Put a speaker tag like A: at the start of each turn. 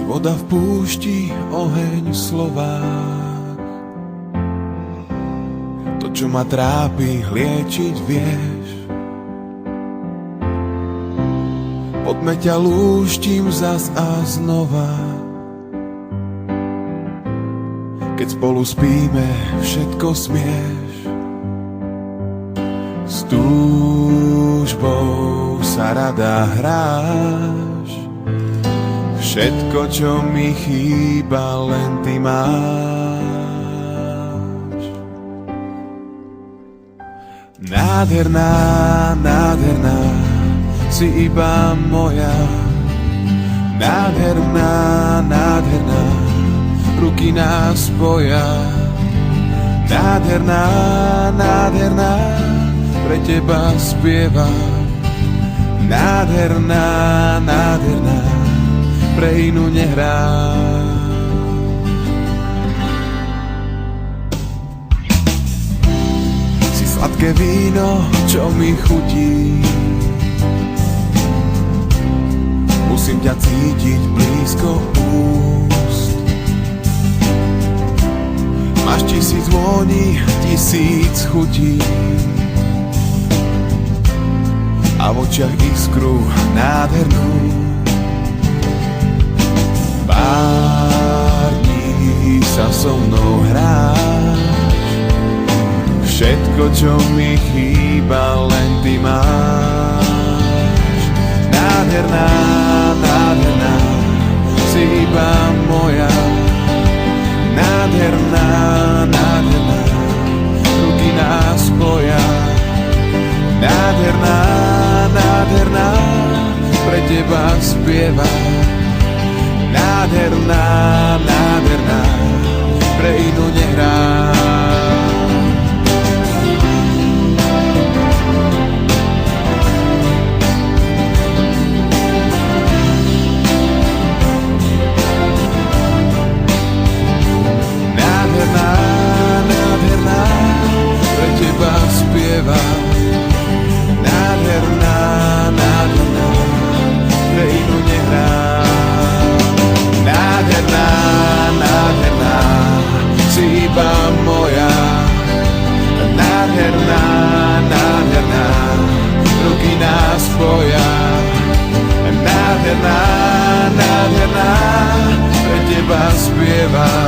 A: Voda v púšti, oheň v slovách. To, čo ma trápi, liečiť vieš. Poďme ťa lúštim zas a znova. Keď spolu spíme, všetko smieš. S túžbou sa rada hráš. Všetko, čo mi chýba, len ty máš. Nádherná, nádherná, si iba moja. Nádherná, nádherná, ruky nás spoja. Nádherná, nádherná, pre teba spievam. Nádherná, nádherná, pre inú nehrám. Si sladké víno, čo mi chutí. Musím ťa cítiť blízko úst. Máš 1000 vôní, 1000 chutí. A v očiach iskru nádhernú. Pár dní sa so mnou hráš. Všetko, čo mi chýba, len ty máš. Nádherná, nádherná, si iba moja. Nádherná, nádherná, ruky nás spoja. Nádherná, nádherná, pre teba spievam. Nádherná, nádherná, pre inú nehrám. Nádherná, nádherná, pre teba spievam. Nádherná, nádherná, pre inú nehrám. Nádherná, nádherná, si iba moja. Nádherná, nádherná, ruky nás spoja. Nádherná, nádherná, pre teba spievam.